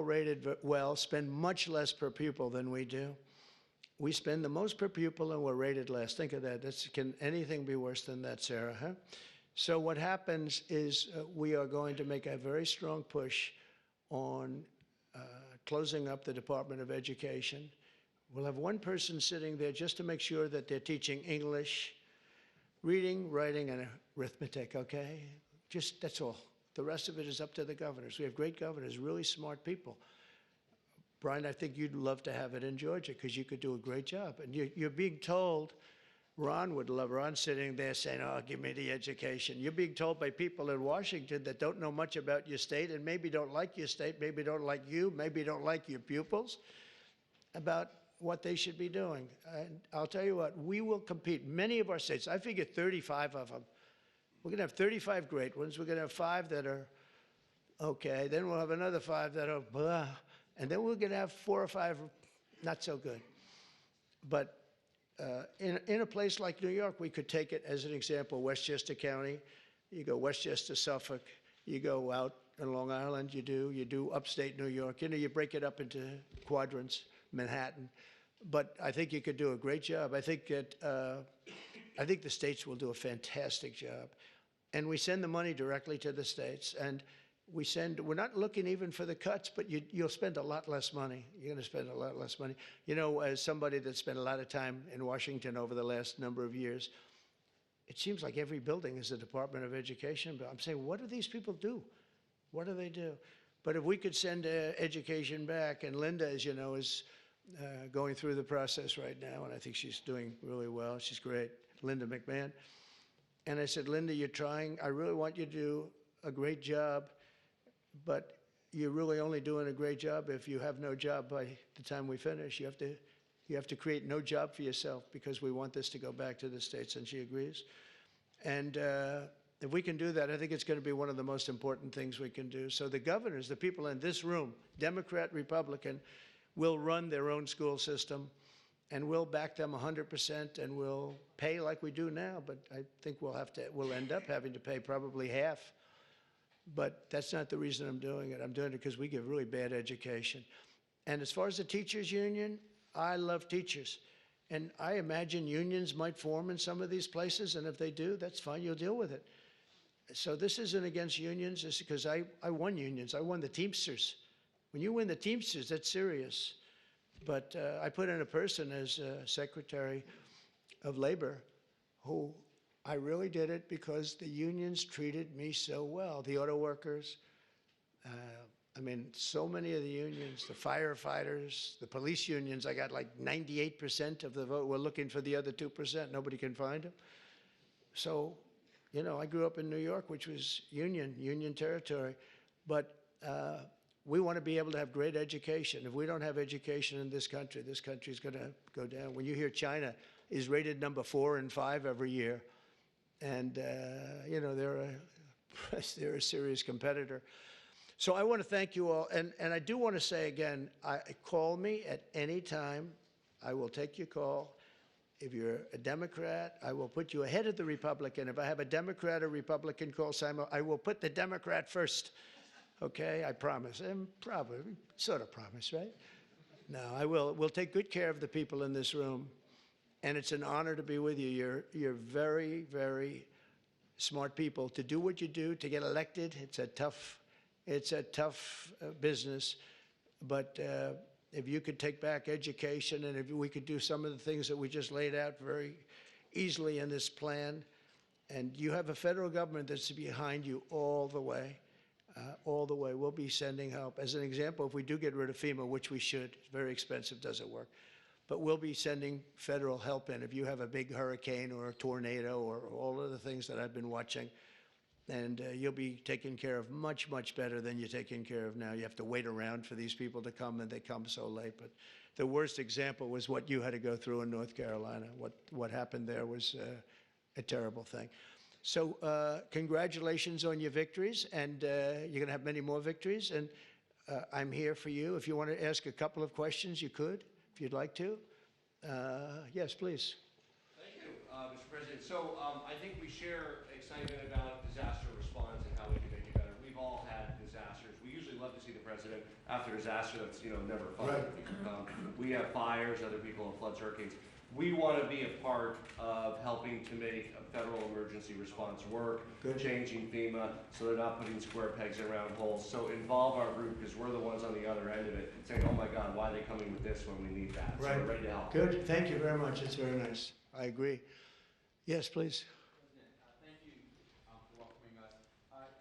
rated well spend much less per pupil than we do. We spend the most per pupil and we're rated less. Think of that. Can anything be worse than that, Sarah? Huh? So what happens is we are going to make a very strong push on closing up the Department of Education. We'll have one person sitting there just to make sure that they're teaching English, reading, writing, and arithmetic, okay? Just, that's all. The rest of it is up to the governors. We have great governors, really smart people. Brian, I think you'd love to have it in Georgia because you could do a great job. And you're being told, Ron would love, Ron sitting there saying, oh, give me the education. You're being told by people in Washington that don't know much about your state and maybe don't like your state, maybe don't like you, maybe don't like your pupils, about what they should be doing. And I'll tell you what, we will compete. Many of our states, I figure 35 of them, we're going to have 35 great ones. We're going to have 5 that are okay. Then we'll have another 5 that are blah. And then we're going to have 4 or 5 not so good. But in a place like New York, we could take it as an example, Westchester County. You go Westchester, Suffolk. You go out in Long Island, you do upstate New York. You know, you break it up into quadrants, Manhattan. But I think you could do a great job. I think that I think the states will do a fantastic job. And we send the money directly to the states. And we're not looking even for the cuts, but you'll spend a lot less money. You're going to spend a lot less money. You know, as somebody that spent a lot of time in Washington over the last number of years, it seems like every building is a Department of Education. But I'm saying, what do these people do? What do they do? But if we could send education back, and Linda, as you know, is going through the process right now, and I think she's doing really well. She's great, Linda McMahon. And I said, Linda, you're trying. I really want you to do a great job, but you're really only doing a great job if you have no job by the time we finish. You have to create no job for yourself because we want this to go back to the states, and she agrees. And if we can do that, I think it's going to be one of the most important things we can do. So the governors, the people in this room, Democrat, Republican, will run their own school system, and we'll back them 100%, and we'll pay like we do now. But I think we'll end up having to pay probably half. But that's not the reason I'm doing it. I'm doing it because we give really bad education. And as far as the teachers union, I love teachers. And I imagine unions might form in some of these places, and if they do, that's fine, you'll deal with it. So this isn't against unions, it's because I won unions. I won the Teamsters. When you win the Teamsters, that's serious. But I put in a person as Secretary of Labor who I really did it because the unions treated me so well. The auto workers, I mean, so many of the unions, the firefighters, the police unions, I got like 98% of the vote. We're looking for the other 2%. Nobody can find them. So, you know, I grew up in New York, which was union territory. But we want to be able to have great education. If we don't have education in this country is going to go down. When you hear China is rated number 4 and 5 every year, and you know, they're a serious competitor. So I want to thank you all, and I do want to say again, call me at any time. I will take your call. If you're a Democrat, I will put you ahead of the Republican. If I have a Democrat or Republican call, Simon, I will put the Democrat first. Okay, I promise. And probably, sort of promise, right? No, I will. We'll take good care of the people in this room. And it's an honor to be with you. You're very, very smart people. To do what you do, to get elected, it's a tough business. But if you could take back education, and if we could do some of the things that we just laid out very easily in this plan, and you have a federal government that's behind you all the way. We'll be sending help. As an example, if we do get rid of FEMA, which we should, it's very expensive, doesn't work. But we'll be sending federal help in if you have a big hurricane or a tornado or all of the things that I've been watching. And you'll be taken care of much, much better than you're taken care of now. You have to wait around for these people to come, and they come so late. But the worst example was what you had to go through in North Carolina. What happened there was a terrible thing. So congratulations on your victories, and you're going to have many more victories. And I'm here for you. If you want to ask a couple of questions, you could, if you'd like to. Yes, please. Thank you, Mr. President. So I think we share excitement about disaster response and how we can make it better. We've all had disasters. We usually love to see the president after a disaster that's, never fun. Right. We have fires, other people have floods, hurricanes. We want to be a part of helping to make a federal emergency response work, Good. changing FEMA so they're not putting square pegs in round holes. So involve our group because we're the ones on the other end of it saying, oh my God, why are they coming with this when we need that? Right. So we're ready to help. Good. Thank you very much. It's very nice. I agree. Yes, please. President, thank you for welcoming us.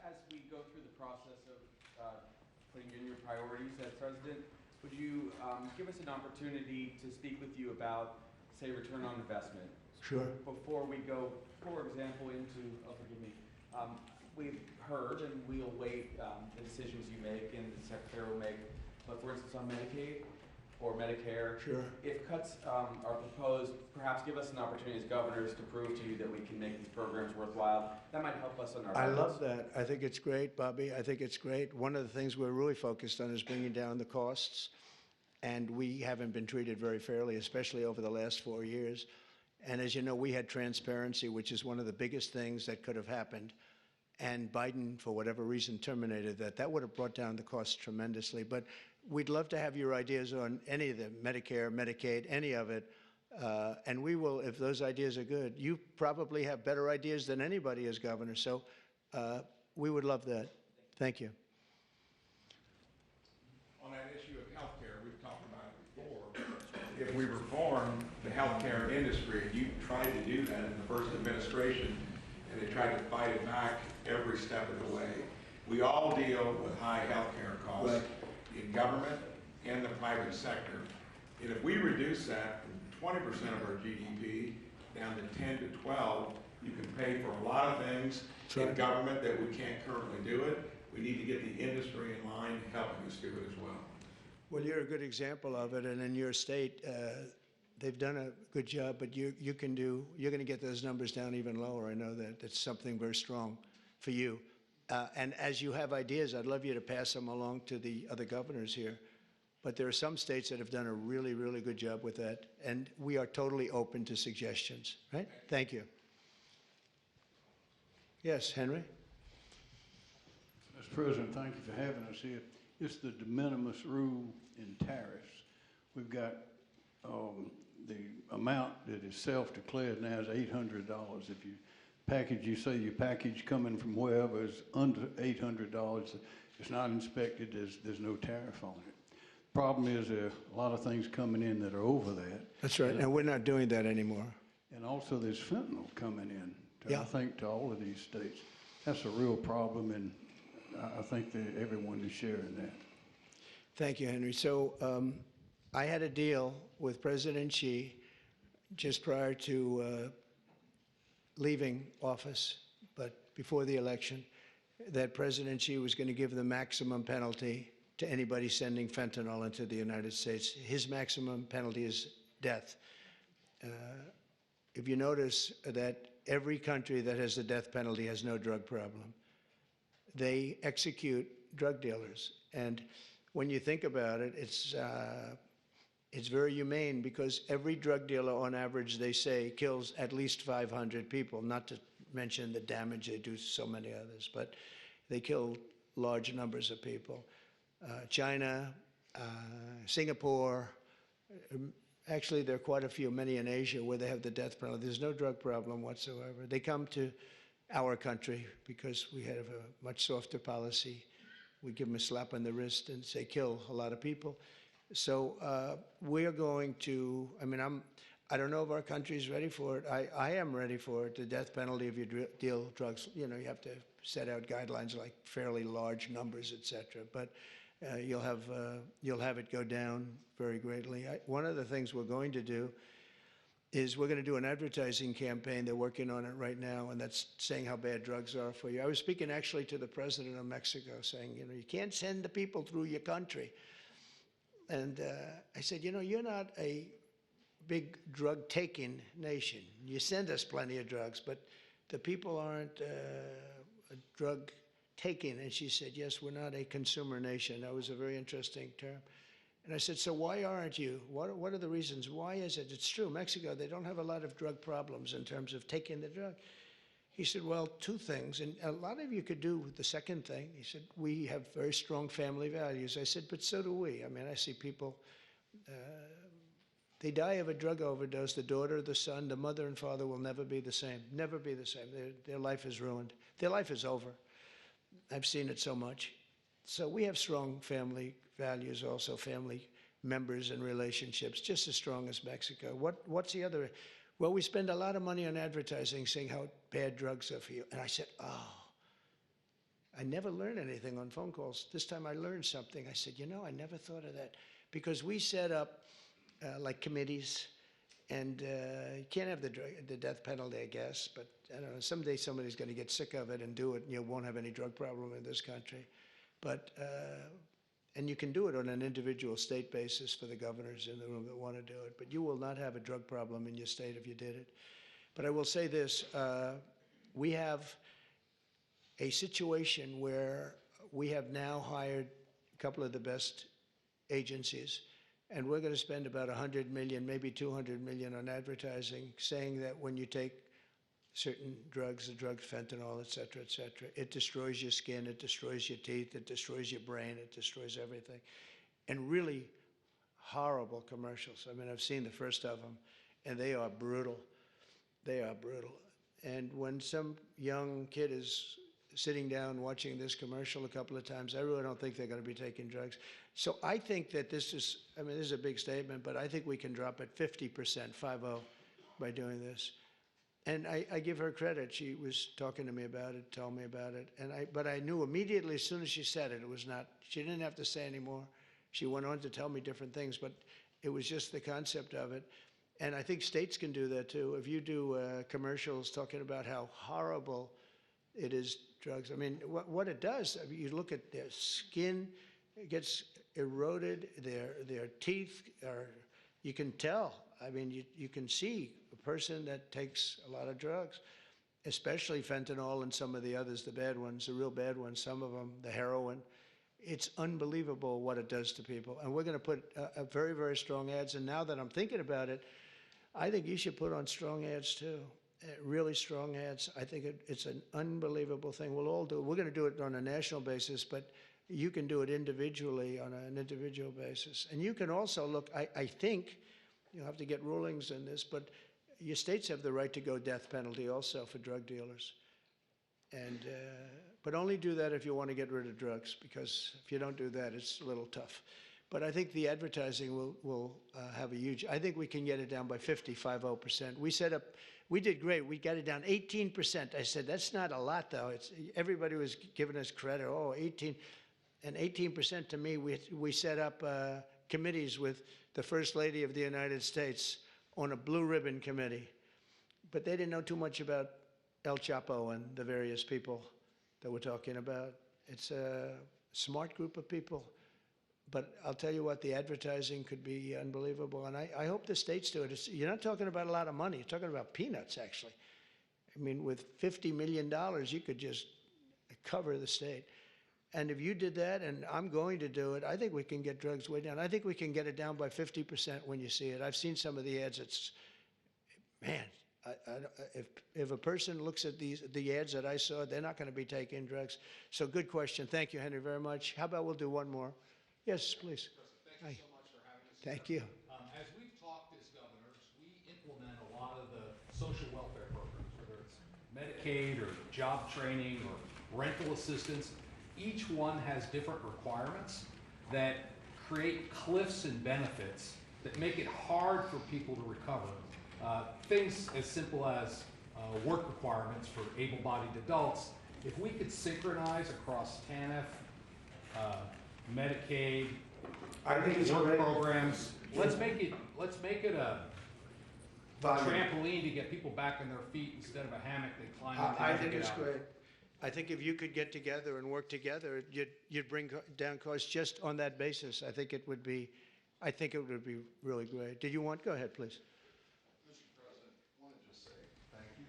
As we go through the process of putting in your priorities as president, would you give us an opportunity to speak with you about, say, return on investment? Sure. Before we go, for example, into, forgive me, we've heard and we'll wait the decisions you make and the Secretary will make, but for instance on Medicaid or Medicare, Sure. if cuts are proposed, perhaps give us an opportunity as governors to prove to you that we can make these programs worthwhile. That might help us on our I budgets. love that. I think it's great, Bobby. I think it's great. One of the things we're really focused on is bringing down the costs, and we haven't been treated very fairly, especially over the last 4 years. And as you know, we had transparency, which is one of the biggest things that could have happened. And Biden, for whatever reason, terminated that. That would have brought down the costs tremendously. But we'd love to have your ideas on any of them, Medicare, Medicaid, any of it. And we will, if those ideas are good. You probably have better ideas than anybody as governor. So we would love that. Thank you. On that issue of healthcare, we've talked about it before. If we reform the healthcare industry, you tried to do that in the first administration, and they tried to fight it back every step of the way. We all deal with high healthcare costs in government and the private sector. And if we reduce that from 20% of our GDP down to 10 to 12, you can pay for a lot of things in government that we can't currently do it. We need to get the industry in line helping us do it as well. Well, you're a good example of it, and in your state, they've done a good job, but you're going to get those numbers down even lower. I know that. That's something very strong for you. And as you have ideas, I'd love you to pass them along to the other governors here. But there are some states that have done a really, really good job with that, and we are totally open to suggestions, right? Thank you. Yes, Henry? Mr. President, thank you for having us here. It's the de minimis rule in tariffs. We've got the amount that is self-declared now is $800. If you say your package coming from wherever is under $800, it's not inspected, there's no tariff on it. Problem is there are a lot of things coming in that are over that. That's right, and we're not doing that anymore. And also there's fentanyl coming in, Yeah. I think, to all of these states. That's a real problem, and I think that everyone is sharing that. Thank you, Henry. So I had a deal with President Xi just prior to leaving office, but before the election, that President Xi was going to give the maximum penalty to anybody sending fentanyl into the United States. His maximum penalty is death. If you notice that every country that has the death penalty has no drug problem. They execute drug dealers. And when you think about it, it's very humane because every drug dealer, on average, they say, kills at least 500 people, not to mention the damage they do to so many others. But they kill large numbers of people. China, Singapore, actually there are quite a few, many in Asia, where they have the death penalty. There's no drug problem whatsoever. They come to our country because we have a much softer policy. We give them a slap on the wrist and say, kill a lot of people. So we're going to, I don't know if our country's ready for it. I am ready for it, the death penalty if you deal drugs. You know, you have to set out guidelines like fairly large numbers, et cetera. But you'll have it go down very greatly. One of the things we're going to do is we're going to do an advertising campaign. They're working on it right now, and that's saying how bad drugs are for you. I was speaking actually to the president of Mexico saying, you know, you can't send the people through your country. And I said, you know, you're not a big drug-taking nation. You send us plenty of drugs, but the people aren't drug-taking. And she said, yes, we're not a consumer nation. That was a very interesting term. And I said, so why aren't you? What are the reasons? Why is it? It's true, Mexico, they don't have a lot of drug problems in terms of taking the drug. He said, well, two things, and a lot of you could do the second thing. He said, we have very strong family values. I said, but so do we. I mean, I see people, they die of a drug overdose. The daughter, the son, the mother and father will never be the same, never be the same. Their life is ruined. Their life is over. I've seen it so much. So we have strong family values also, family members and relationships, just as strong as Mexico. What's the other? Well, we spend a lot of money on advertising saying how bad drugs are for you. And I said, oh, I never learned anything on phone calls. This time I learned something. I said, you know, I never thought of that. Because we set up like committees, and you can't have the death penalty, I guess, but I don't know, someday somebody's going to get sick of it and do it, and you won't have any drug problem in this country. But, and you can do it on an individual state basis for the governors in the room that want to do it, but you will not have a drug problem in your state if you did it. But I will say this, we have a situation where we have now hired a couple of the best agencies, and we're going to spend about 100 million, maybe 200 million on advertising, saying that when you take certain drugs, the drug fentanyl, et cetera, it destroys your skin, it destroys your teeth, it destroys your brain, it destroys everything. And really horrible commercials. I mean, I've seen the first of them, and they are brutal. They are brutal. And when some young kid is sitting down watching this commercial a couple of times, I really don't think they're going to be taking drugs. So I think that this is, I mean, this is a big statement, but I think we can drop it 50%, 50, by doing this. And I give her credit. She was talking to me about it, told me about it. But I knew immediately as soon as she said it, it was not, she didn't have to say anymore. She went on to tell me different things, but it was just the concept of it. And I think states can do that too. If you do commercials talking about how horrible it is, drugs. I mean, what it does, I mean, you look at their skin, it gets eroded, their teeth are, you can tell. I mean, you can see a person that takes a lot of drugs, especially fentanyl and some of the others, the bad ones, the real bad ones, some of them, the heroin. It's unbelievable what it does to people. And we're going to put a very, very strong ads. And now that I'm thinking about it, I think you should put on strong ads too, really strong ads. I think it's an unbelievable thing. We'll all do it. We're going to do it on a national basis, but you can do it individually on an individual basis. And you can also look, I think, you'll have to get rulings in this, but your states have the right to go death penalty also for drug dealers. And, but only do that if you want to get rid of drugs, because if you don't do that, it's a little tough. But I think the advertising will have a huge, I think we can get it down by 50%. We set up, we did great. We got it down 18%. I said, that's not a lot though. Everybody was giving us credit, oh, 18. And 18% to me, we set up committees with the First Lady of the United States on a blue ribbon committee. But they didn't know too much about El Chapo and the various people that we're talking about. It's a smart group of people. But I'll tell you what, the advertising could be unbelievable. And I hope the states do it. You're not talking about a lot of money. You're talking about peanuts, actually. I mean, with $50 million, you could just cover the state. And if you did that, and I'm going to do it, I think we can get drugs way down. I think we can get it down by 50% when you see it. I've seen some of the ads. It's, man, if a person looks at the ads that I saw, they're not going to be taking drugs. So good question. Thank you, Henry, very much. How about we'll do one more? Yes, please. Thank you so much for having us. Thank you. As we've talked as governors, we implement a lot of the social welfare programs, whether it's Medicaid or job training or rental assistance. Each one has different requirements that create cliffs and benefits that make it hard for people to recover. Things as simple as work requirements for able-bodied adults. If we could synchronize across TANF, Medicaid, I think it's work great. programs, let's make it a trampoline to get people back on their feet instead of a hammock they climb into. I think it's great. I think if you could get together and work together, you'd bring down costs just on that basis. I think it would be really great. Did you want? Go ahead, please. Mr. President, I want to just say thank you.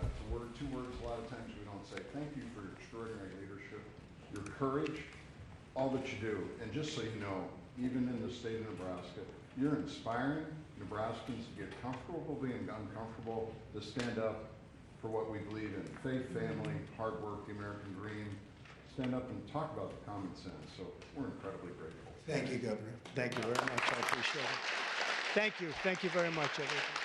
It's a word, two words. A lot of times we don't say thank you for your extraordinary leadership, your courage, all that you do. And just so you know, even in the state of Nebraska, you're inspiring Nebraskans to get comfortable being uncomfortable, to stand up for what we believe in, faith, family, hard work, the American dream. Stand up and talk about the common sense. So we're incredibly grateful. Thank you, Governor. Thank you very much. I appreciate it. Thank you. Thank you very much, everyone.